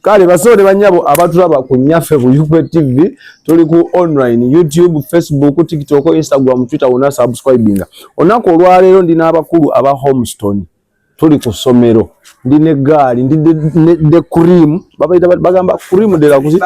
Kale basode banyabo abatulaba ku Nyaffe ku UP TV tuli ku online YouTube, Facebook, TikTok, Instagram, Twitter una subscribinga. Onako olwaleero ndina abakulu aba Homestone. Tuli ku somero. Ndine gali ndide cream bagamba cream de la kuzi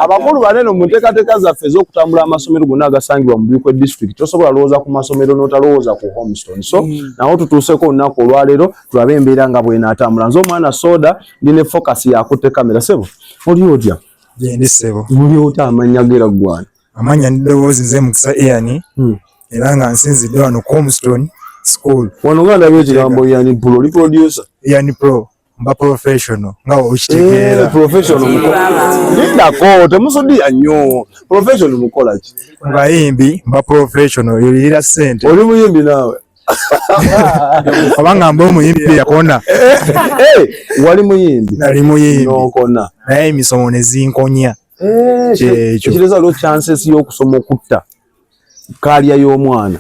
abakulu banene munteekateeka zaffe ez'okutambula amasomero gonna agasangibwa mu Buikwe district tosobola lowooza ku masomero n'otalowooza ku Homestone. So nawo tutuuseko olunaku olwaleero tulabe embeera nga bw'enaatambula. Nze omwana Soda ndine focus yakutte kamera. Sebo oli otya? Ndi Sebo. Muli otya amannya gera ggwana? Amanya ndowooza nze Mukisa Ian era nga nsinzidde wano ku Homestone School. Wano nga ndabye ekigambo Ian Pro, oli producer? Ian Pro. Mba professional nga okitegeera. Professional ndako temusudia nnyo. Professional mukola ki? Bayimbi mba professional yolira sente. Oli muyimbi naawe? Abanga mba omuyimbi yakona. Wali muyimbi? Nali muyimbi. Nokona. Naye emisomo ne zinkonya. Ekireza lo chances y'okusoma okutta kaalya y'omwana.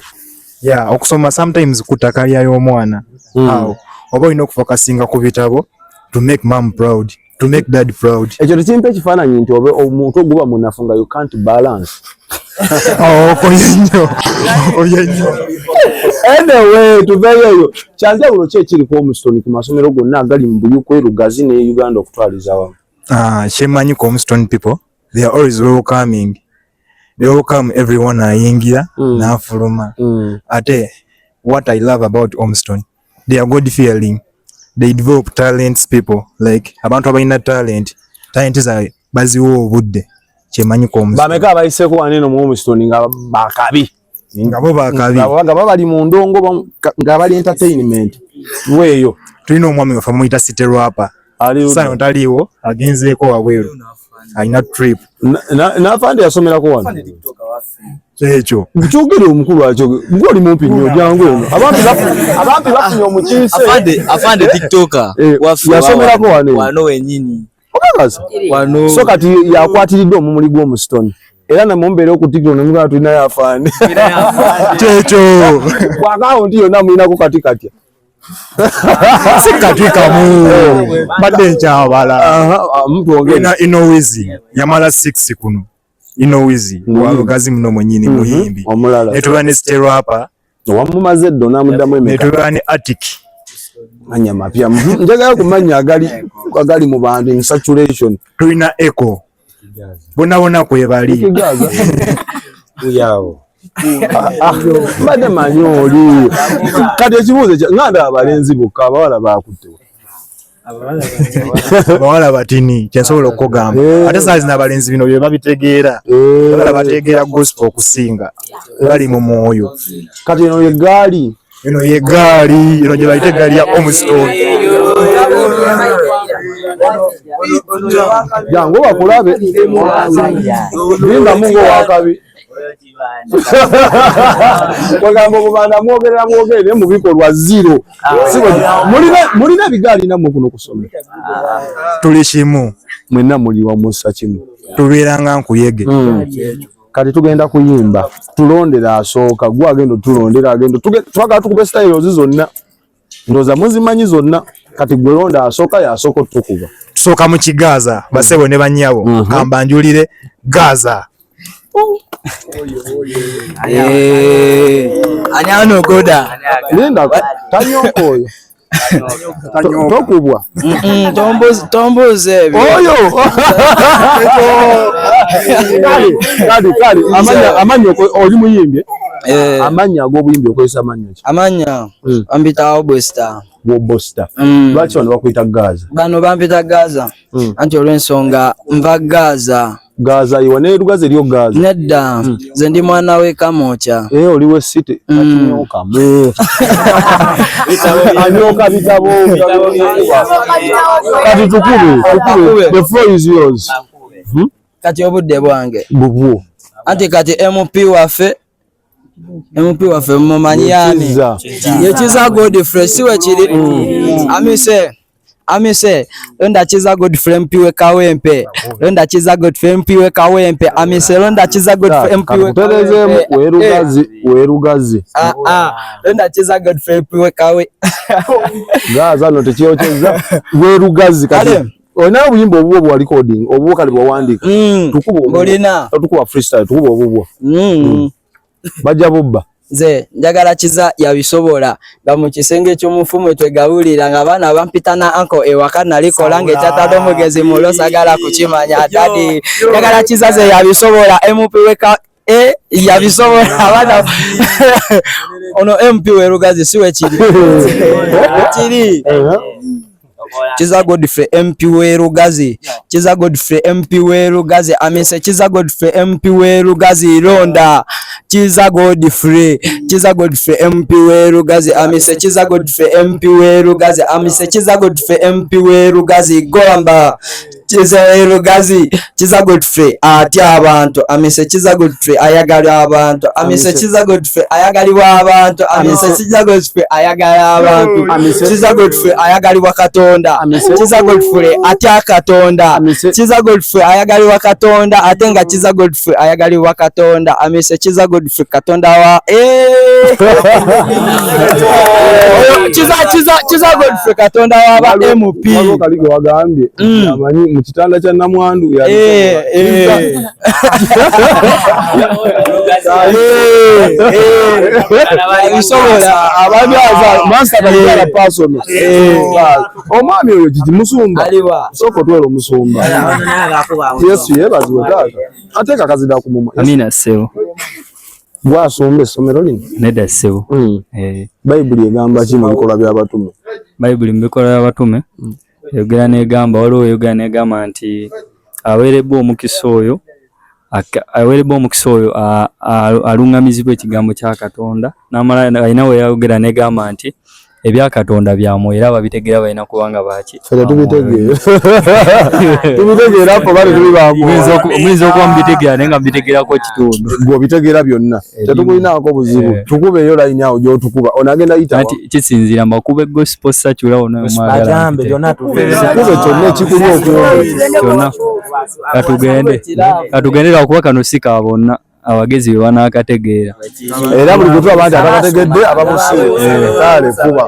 Yeah, okusoma sometimes kutta kaalya y'omwana. How? Oba olina okufokasinga ku bitabo to make mom proud, to make dad proud. Ekyo tekimpa ekifaananyi nti omuntu oguba munafu nga you can't balance. Oye nnyo. Anyway, tuveeyo. Kyanjawulo ki ekiri ku Homestone ku masomero gonna agali mu Buikwe, Lugazi ne Uganda okutwaliza wamu? Kyemanyi ku Homestone people, they are always welcoming. They welcome everyone ayingira n'afuluma. Ate what I love about Homestone, they are God fearing. They develop talents people like abantu abalina talent za baziwo obudde kyemanyi ko Homestone. Bameka abayiseko waneno mu Homestone nga bakabi. Ngabo bakabi. Nga bali mu ndongo nga bali entertainment. Weeyo. Tulina omwami wafa muyita City Rapper. Sasa ntaliwo agenzeeko wabweru. Alina trip. N'afande yasomerako wano. Ekyo. Bukyogere omukulu akyo. Ngoli mumpi nnyo jangu eno. Abantu bafunye omukiise. Afande TikToker. Yasomerako wano. Wano wenyini. Okagaza. Wano. So kati yakwatiridde omumuli gw'Omustone. Era na mumbere ku TikTok ne mugala tulina yafande. Ekyo. Kwa account yonna mulina ku katikati. Sikatwikamu badde nkyabala mtu ongena Inowizi yamala 6 kuno Inowizi Lugazi muno mwenyini muyimbi netuba ne City Rapper wamumaze eddo namuddamu emeka netuba ne Attic manya mapya njagala kumanya agali mu bantu in saturation tulina Echo bona kwebali yawo bade manyoli kati ekibuuzo nganda abalenzi bokka abawala bakutte abawala batini kyensobola okugamba ate saa zino abalenzi bino bye babitegeera abawala bategeera gospel okusinga bali mu mwoyo kati eno ye gaali eno gye bayite gaali ya Homestone jangu bakulabe linda mungo wakabi Kwagamba okubanda mwogerera mu bikolwa zero. Mulina bigaali namwe kuno kusoma. Tuli kimu. Mwenna muli wa musa kimu. Tubeeranga nkuyege. Kati tugenda kuyimba. Tulondera asooka. Gwe agenda tulondera agenda. Twagala tukube style zonna. Ndoza muzimanyi zonna. Kati gwe londa asooka yasooka tukuba. Tusooka mu Kigaza. Basebo ne bannyabo. Kamba njulire Gaza. Anyano goda linda tanyoko oyo tokubwa tomboze oyo kali amanya oli muyimbi amanya ag'obuyimbi okozesa amanya ki amanya ambita Obosta lwaki bano bakuyita Gaza bano bampita Gaza anti olw'ensonga nva Gaza iwa ne Lugazi eryo Gaza nedda nze ndi mwana we Kamocha oliwe city akinyoka anyoka bitabo kati tukube the floor is yours kati obudde bwange bubwo anti kati MP waffe mumanyani yekiza God fresh siwe kiri amise amise londa chiza Godfrey mpiwe kawempe londa chiza Godfrey mpiwe kawempe amise londa chiza Godfrey mpiwe kawempe werugazi londa chiza Godfrey mpiwe kawe gaza no tekiyocheza werugazi kati ona obuyimba obwo bwa recording obwo kali bwa wandika tukubo bolina tukuba freestyle tukubo obwo bajja bubba nze njagala kiza yabisobola nga mu kisenge ky'omufumu twegawulira nga abaana bampita na anko ewaka nalikola ng'ekyatadde omugezi mulo sagala kukimanya dadi njagala kiza ze yabisobola MP weka yabisobola abaana ono MP werugazi siwe kiri kiri Chiza Godfrey MP werugazi Chiza Godfrey MP werugazi amise Chiza Godfrey MP werugazi londa Chiza Godfrey MP werugazi amise Chiza Godfrey MP werugazi amise Chiza Godfrey MP werugazi golamba Chiza werugazi Chiza Godfrey atya abantu amise Chiza Godfrey ayagala abantu amise Chiza Godfrey ayagalibwa abantu amise Chiza Godfrey ayagala abantu Chiza Godfrey ayagalibwa Katonda Chiza Godfrey atya Katonda Chiza Godfrey ayagalibwa Katonda atenga Chiza Godfrey ayagalibwa Katonda amise Chiza Godfrey Katonda wa Chiza Godfrey Katonda wa ba MP kaligo wagambye amanyi mu kitanda kya namwandu ya bisobola ababyaza master kalira personal omwami oyo kiti musumba soko twero musumba Yesu yebaziwe tata ateka kazida kumuma amina seo gwasombe somero lino neda seo Bible egamba ki mu bikola by'abatume Bible mu bikola by'abatume yogera negamba waliwo yogera negamba nti awerebwa omukisa oyo alungamizibwa ekigambo kya Katonda n'amala alina we yayogera negamba nti ebya Katonda byamu era babitegera balina kubanga baki tubitegeera ko bali tuli bamu omuyinza okuba mubitegera naye nga mbitegerako kitundu gw'obitegeera byonna tetukulinaako buzibu tukubeeyo layini awo gy'otukuba onagenda yita kisinziira makuba gospel sakyula ono omwagala tukube kyonna ekikuli kyonna katugende lwakuba kano si ka bonna abagezi be banakategeera era buli gwe abantu abakategedde abamusibe kale kuba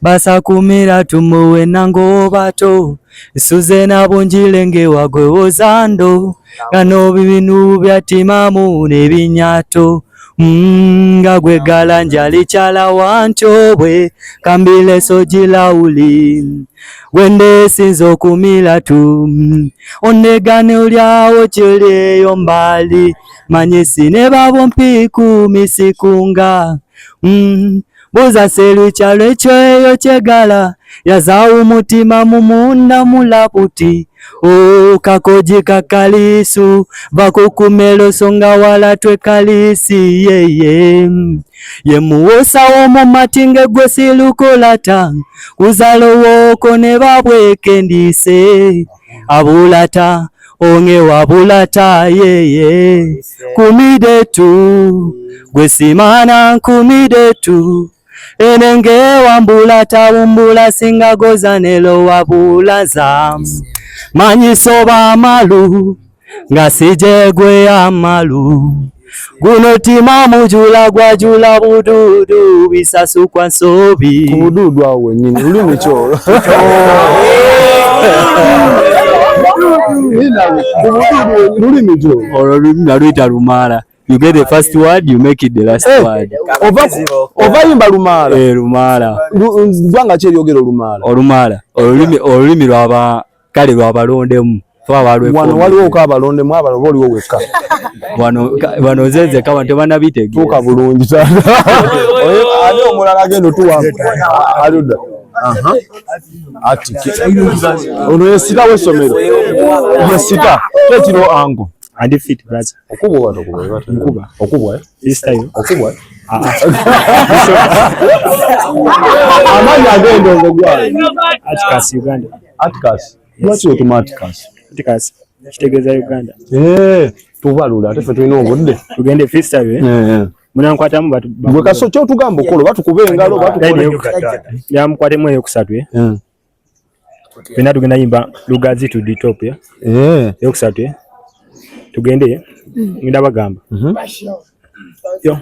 basakumira tumuwe nango bato suze nabunjilenge wagwe wozando gano bibinu byatimamu nebinyato nga gwe galanja lichala wanchobwe kambile sojilauli wende sinzo kumila tu onegane ulyawo chileyo mbali manyisi ne babo mpiku misikunga buza selu chalo echo chegala yazawu mutima mumunda mulaputi kakoji kakalisu bakukumelo songa wala twe kalisi ye muwosa womo matinge gwesilukolata kuzalo woko ne babweke ndise abulata onge wabulata kumidetu gwesimana kumidetu enenge wambulata wumbula singagoza nelo wabulaza manyisoba amalu nga sijegwe amalu guno tima mujula gwajula bududu bisasu kwa nsobi kubududu awo wenyini ulimi kyolo ulimi kyolo olulimi nalwita lumala. You get the first word, you make it the last word. Ova yimba lumala. Lumala. Gwanga cheri yogero lumala. Olumala. Olulimi lwaba kale lwabalondemu. Wano waliwo kabalondemu abalo waliwo weka. Wano zeze kama tebana bitege. Tuka bulungi sana. Ate omulala gendo tuwa. Aluda. Ati. Ono yesita wesomero. Yesita. Tekiro ango. And fit brother. Okubwa okubwa. Okubwa Sister yo. Okubwa. Amani agendo ngogwaye. Atkas Uganda. Atkas. What's automaticas? Atkas. Kitegeza Uganda. Tubalula ate fe tulina obudde. Tugende freestyle. Munankwatamu batu. Gwe kaso kyo tugamba okolo batu kubenga lo batu ya mkwate mwe yokusatu Fena tugenda yimba Lugazi to the top ya. Yokusatu ya. Tugende ngenda bagamba. Yo.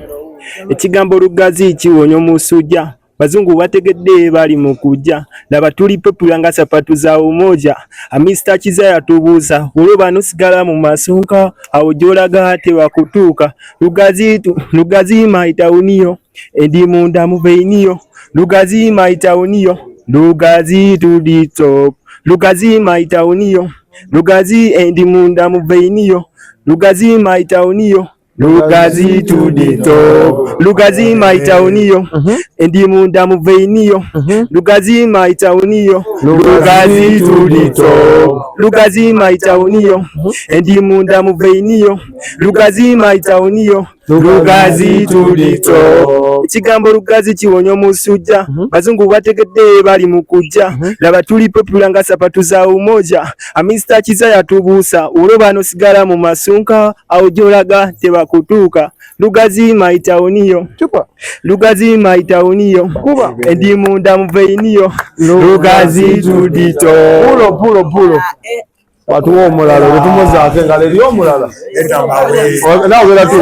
Ekigambo Lugazi kiwonya omusujja. Bazungu bategedde bali mu kujja. Laba tuli popular nga sapatu za umoja. Mr. Kizaya tubuuza. Olwo nusigala mu masonka. Awo gy'olaga tewakutuuka. Lugazi maita uniyo. Endi munda mu veiniyo. Lugazi maita uniyo. Lugazi to the top. Lugazi maita uniyo. Lugazi endi munda mu veiniyo. Lugazi maita uniyo. Lugazi to the top. Lugazi maita uniyo. Endi munda mu veiniyo. Lugazi maita uniyo. Lugazi to the top. Lugazi maita uniyo. Endi munda mu veiniyo. Lugazi maita uniyo. Lugazi to the top. Ekigambo Lugazi kiwonya omusujja. Bazungu bategedde bali mu kujja. Laba tuli popular nga sapatu za umoja. Mr. Kizaya tubuusa. Olwo nosigala mu masunka. Awo gy'olaga tebakutuuka. Lugazi maita uniyo. Lugazi maita uniyo. Endi munda mu veiniyo. Lugazi to the top. Pulo. Watu wo mulala wetumoza akenga leli omulala na wera tu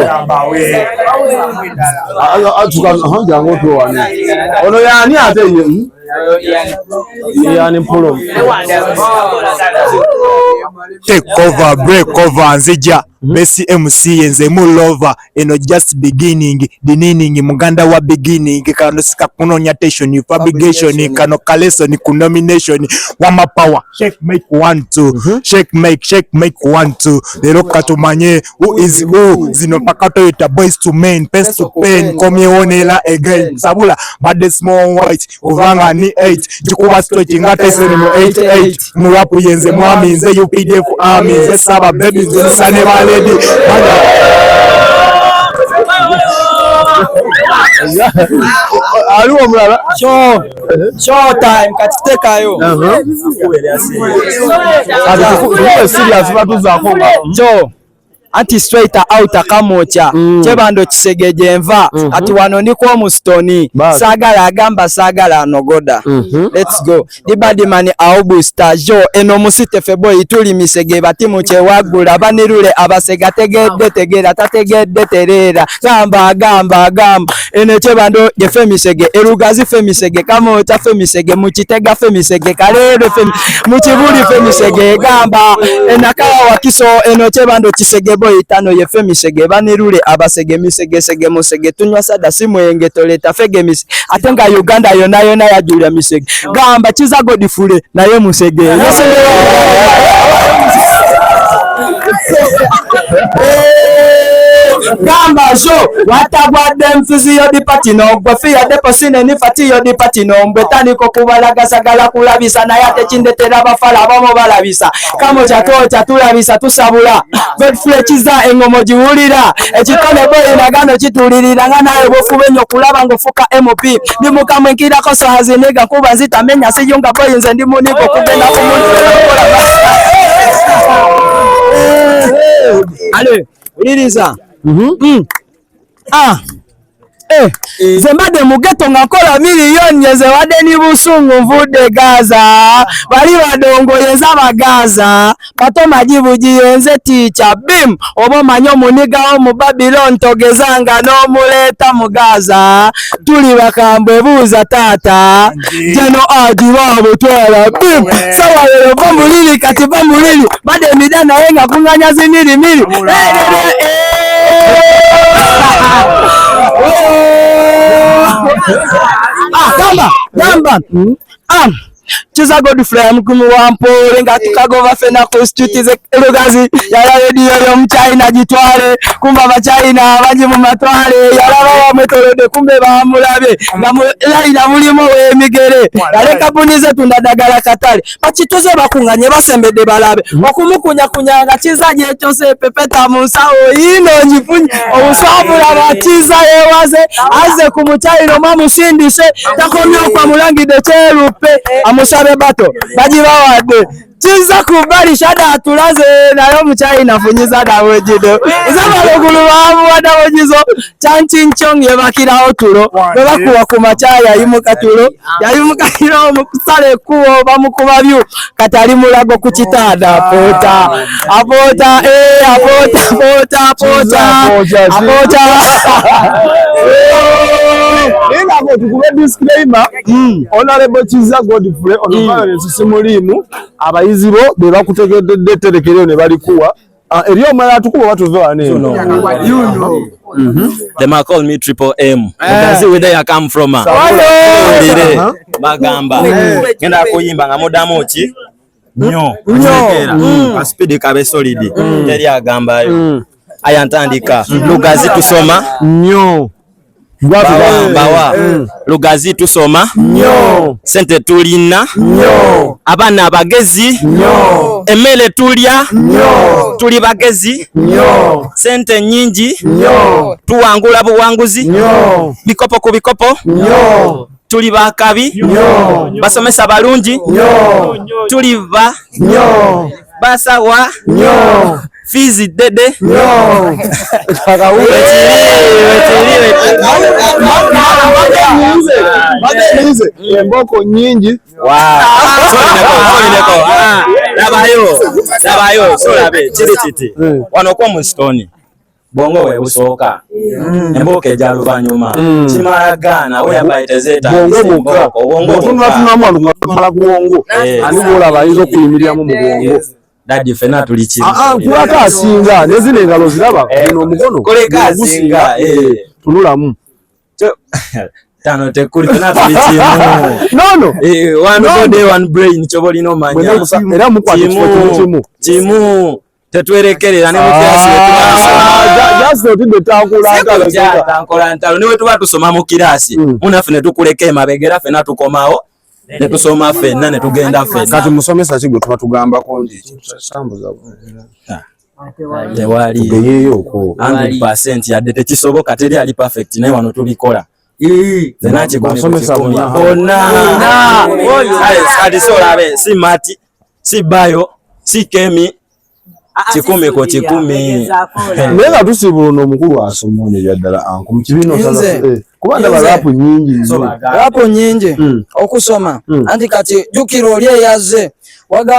atuka hanja ngoto wani ono yani ate yani pulo take over break over nzija Messi MC yenze mu lover eno just beginning dininning muganda wa beginning kano sika kunonya tension fabrication kano kaleson ku nomination wama power shake make 1 2 shake make 1 2 lero katumanye who is who zino pakato ita boys to men pen to pen komyeonela again sabula bad small white uvanga ni 8 jikuba stretching ate sene mu 88 mu rap yenze mwami nze UPDF army nze saba baby nze sane lady aliwo mulala show time katitekayo serious batuzako jo anti straighter out akamocha chebando kisegeje enva ati wano ndiko omusitoni sagala agamba sagala anogoda let's go dibadimani aubusta jo eno musite feboy tuli misege bati muche wagula banirule abasega tegedde tegera tategedde terera gamba ene chebando je femisege erugazi femisege kamocha femisege muchitega femisege kalero muchibuli femisege gamba enakawa wakiso eno chebando kisege boy itano yefe misege banirule abasege misege sege musege tunywa sada simwenge toleta fege misege atenga Uganda yona ya Julia misege gamba chiza godifule naye musege gamba show watagwadde mfizi yo dipati no gofia deposine ni fati yo dipati no mbetani ko kubalaga sagala kulabisa na yate chindetera bafala abamo balabisa kamo chatocha tulabisa tusabula Godfrey chiza engomo jiwulira ekitone boy nagano kitulirira nga naye bofubenyo kulaba ngofuka MP ndi mukamwe nkira ko sahazinega kuba zitamenya siyunga boy nze ndi muniko kugenda ku muntu ale uliriza zembade mugeto ngakola miliyoni yezewade ni busungu mvude Gaza bali badongoyeza bagaza bato majibu jiyenze ticha bim obo manyo muniga wo mu Babylon togezanga no muleta mu Gaza tuli bakambwe buza tata jeno adiwabo twala bim sawa lero bamulili kati bamulili bade midana yenga kunganya ziniri mili gamba chiza Godfrey mkumu wampole nga tukagova fena kustutize Lugazi yala radio yo mchina jitwale kumba bachina baji mu matwale yala bawa metolode kumbe bamulabe nga mulimo we migere yale kapunize tundadagala katale bachituze bakunganye basembede balabe okumukunya kunyanga chiza je cyose pepeta musawo ino nyifunye obusabula bachiza yewaze aze kumuchairo mamusindise takomyo kwa mulangi de cherupe musabe bato bagibawadde kiza kubbali shada atulaze naye omukyali nafunyiza dawejido zabalugulu bamuwadde wogizo kyankinkyong yebakirawo tulo bebakuwa ku makya yayimuka tulo yayimukakirawo mu kusala ekkubo bamukuba byu kati ali mulago ku kitanda apoota Ningabo tukube disclaimer Honorable Kiza Godfrey ono violence simulimu abayizi bo be bakutegedde terekereo ne balikuwa eriyo mala tukuba batuve waneno They might call me Triple M. You can see where they come from. Bagamba ngenda kuyimba nga mudamu ki nnyo a speed kabe solid teri agamba ayantandika lugazi tusoma nnyo bawa lugazi tusoma nnyo sente tulina nnyo abana abagezi nnyo emmere tulya nnyo tuli bagezi nnyo sente nyingi nnyo tuwangula buwanguzi nnyo bikopo ku bikopo nnyo tuli bakabi nnyo basomesa balungi nnyo tuli ba nnyo basawa nnyo fizi dede nnyo emboko nyingi labayo solabe kiri kiti wano kwa musitoni bongo webusooka emboka ejja luvannyuma kimalagana weyabaitezeta bongotunatunamu alumala kuwongo ani bolaba ayinza okuyimiriramu mu bwongo dadi fena tuli kibi kulaka asinga nezino engalo ziraba ino omukono koleka asinga tunulamu tano tekuli fena tuli kimu nono one body one brain kyoba olina omanya era mukwata kimu kimu tetwerekerera ne mukirasi wetutankola ntalo niwe tuba tusoma mu kirasi munaffe ne tukuleka emabegera ffenna tukomawo ne tusoma ffenna ne tugenda ffenna kati musomesa ki gwe tuba tugambako tewaliyeyooko 100% yadde tekisoboka teri ali perfect naye wano tubikola ffenna kikumi bonna kati solabe si mati si bayo si kemi kikumi ko kikumi naye nga tusiibula ono omukulu asomoonye ddala anku mu kibiina kuba ndaba laapu nyingi okusoma anti kati jjukira oli eyazze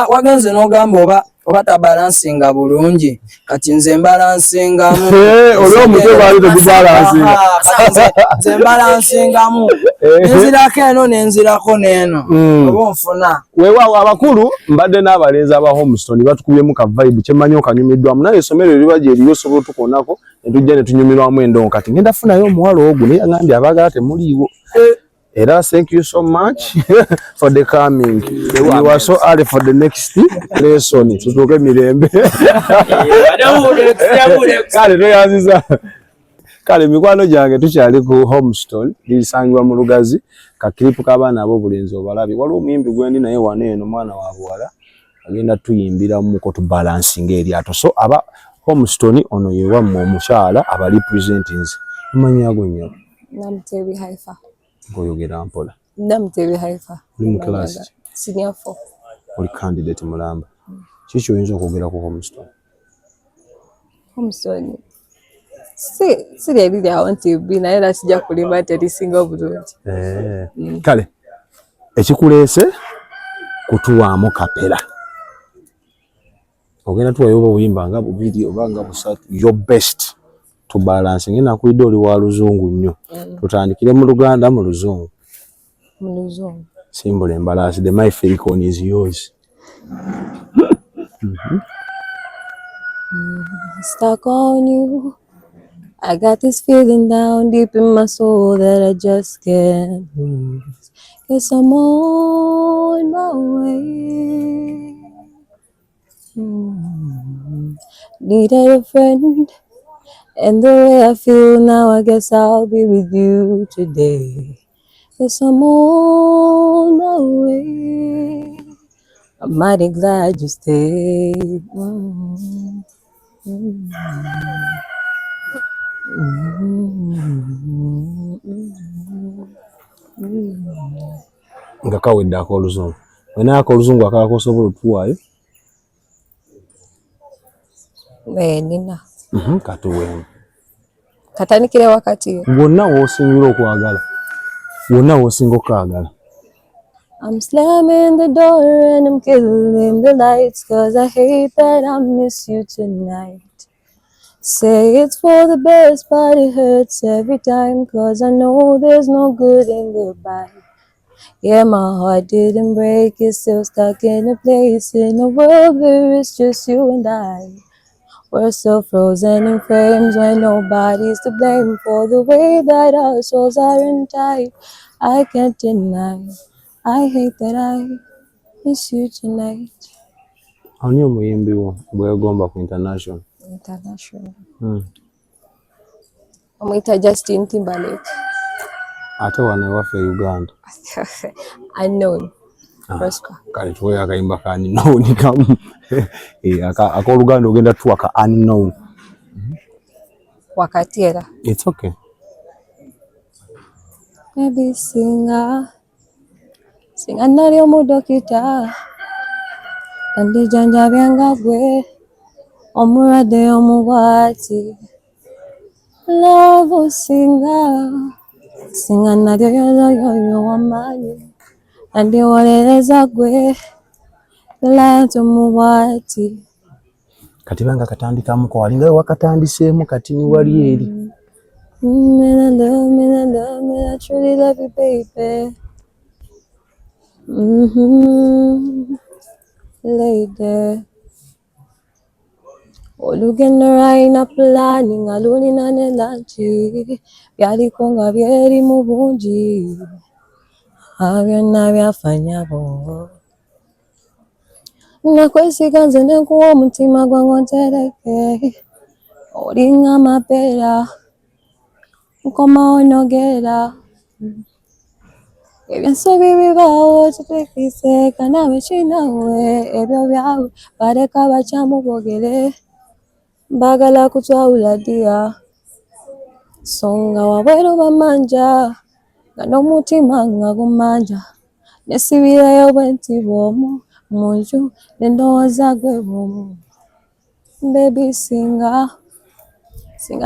wagenze n'ogamba oba tabalansinga bulungi kati nze mbalansingamu oli omutwe baali tegubalansinga nze mbalansingamu nenzirako eno nenzirako n'eno oba nfuna weewaawo abakulu mbadde n'abalenzi aba Homestone batukubyemu ka vibe kyemmanyi okanyumiddwamu naye essomero eriba gye eriyo osobola otukoonako ne tujja ne tunyumirwamu endongo kati ngenda funayo omuwala ogwo naye agambye abaagala temuliiwo era thank you so much for the coming you are so early for the next lesson tutuuke mirembe kale toyanziza kale mikwano gyange tukyali ku Homestone lisangibwa mu Lugazi kakiripu k'abaana ab'obulenzi obalabi waliwo omuyimbi gwendi naye wano eno mwana wa buwala agenda tuyimbiramuko tubalansinga eryato so aba Homestone ono ye wammwe omukyala aba representings amannya ago nnyo Namutebi Haifa. Ngoyogera mpola. Namutebi Haifa. Oli mu class. Senior 4. Oli candidate mulamba. Kiki oyinza okwogera ku Homestone? Homestone. Siri eriri awo nti bbi naye era sijja kulimba nti erisinga obulungi. Kale ekikuleese kutuwaamu kapera. Ogenda tuwayo obuyimba nga bubiri oba nga busatu your best to balance ngena kuidde oli wa luzungu nnyo tutandikire mu Luganda mu luzungu symbol embalasi the my icon is yours Stuck on you. I got this feeling down deep in my soul that I just can't lose. Guess I'm on my way. Needed a friend, and the way I feel now, I guess I'll be with you today. Guess I'm on my way. I'm mighty glad you stayed. nga kawedde akooluzungu Wenako oluzungu akalala kosobola otuwaayo? Nina. Katuweemu. Katandikire wakati. Wonna w'osingira okwagala. Wonna w'osinga okwagala. I'm slamming the door and I'm killing the lights, 'cause I hate that I miss you tonight. Say it's for the best, but it hurts every time, 'cause I know there's no good in goodbye. Yeah, my heart didn't break, it's still stuck in a place in a world where it's just you and I. We're still frozen in frames when nobody's to blame for the way that our souls are in tight. I can't deny, I hate that I miss you tonight. Ani omuyimbi wo bwegomba ku international? International. Omwita Justin Timberlake. Ate wano ewaffe Uganda. Unknown. Prosper. Kale tuwe akayimba ka unknown kamu. Akoluganda ogenda tuwa ka unknown. Wakati era. It's okay. Maybe singa nali omudokita andijanjabyenga gwe omulwadde omubwati. Love singa nalyo yoyo wamaanyi andiwolereza gwe lati omubwati. Kati banga katandikamuko walinga wakatandiseemu kati ni wali eri. I truly love you, baby. Lady. Olugendo lwalina pulaani nga lulina ne lanchi, byaliko nga byeri mu bungi, byonna byafanyabo. Nakwesiga nze ne nkuwa omutima gwange ontereke, olinga amapeera nkomawo nogera. Ebyensobi bibaawo tetwekiseeka nawe kinawe ebyo byawe baleka bakyamu boogere, baagala kutwawula ddiya songa wabweru bamanja nga n'omutima nga gumanja, nesibirayo bwe nti bw'omu mu nju n'endowooza gwe bw'omu. Baby singa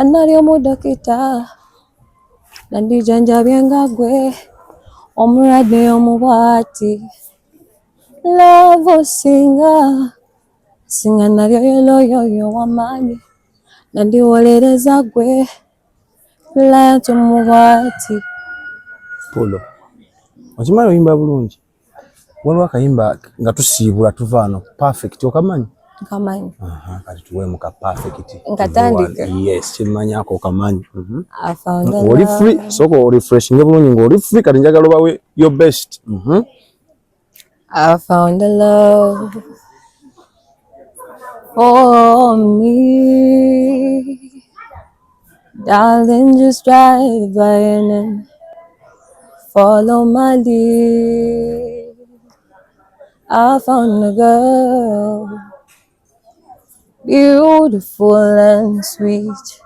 nali omudokita nandijanjabyenga gwe omulwadde omubwati. Love singa nalyo yoyo wamaanyi nandiwolereza gwe lati omubwati. Polo. Okimanyi oyimba bulungi. Waliwo akayimba nga tusiibula tuva wano perfect okamanyi? Nkamanyi. Kati tuweemu ka perfect. Nkatandike. Yes, kimanyako okamanyi. I found a Oli free, soko refreshing bulungi ng'oli free kati njagala obawe your best. I found a love for me. Darling, just drive by and follow my lead. I found a girl, beautiful and sweet.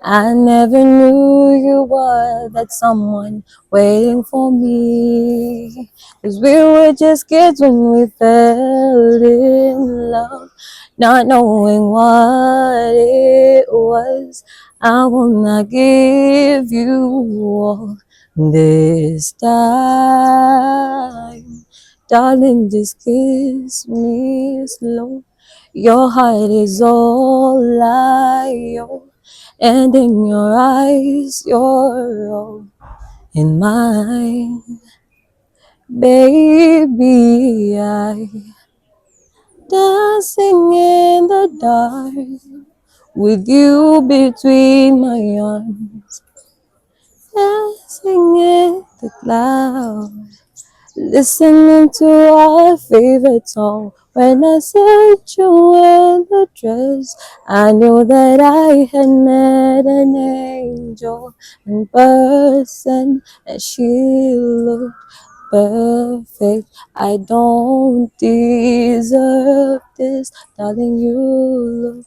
I never knew you were that someone waiting for me. 'Cause we were just kids when we fell in love, not knowing what it was. I will not give you all this time. Darling, just kiss me slow. Your heart is all I own. And in your eyes, you're all in mine. Baby, I dancing in the dark with you between my arms, dancing in the clouds, listening to our favorite song. When I said you were the dress, I knew that I had met an angel in person, and she looked perfect. I don't deserve this, darling, you look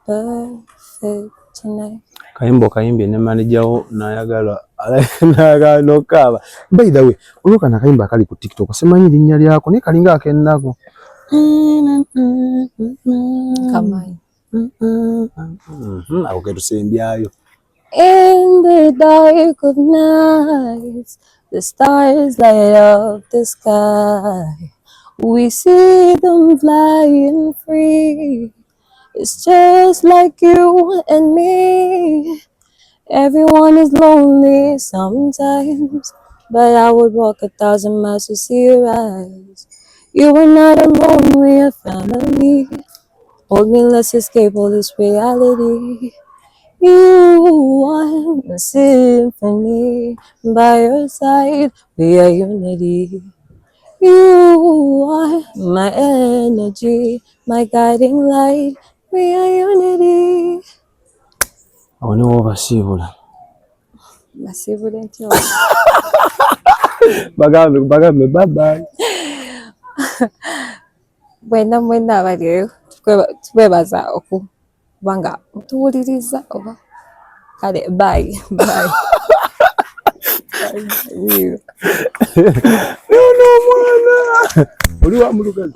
perfect tonight. Kayimbo kayimbye ne manager wo n'ayagala Alakanaga nokaba. By the way, uloka nakayimba kali ku TikTok. Semanyi linnya lyako ne kalinga akennako. Kamai. Awo tusembyayo. In the dark of nights, the stars light up the sky. We see them flying free. It's just like you and me. Everyone is lonely sometimes, but I would walk 1,000 miles to see your eyes. You are not alone, we are family. Hold me, let's escape all this reality. You are a symphony. By your side, we are unity. You are my energy, my guiding light. We are unity. Awo ne wobasiibula. Basiibula ntyo. Bagambe bye bye. Mwena abaliyo twebaza okuba nga mutuwuliriza oba kale bye. No, mwana. Oli wa mulugazi.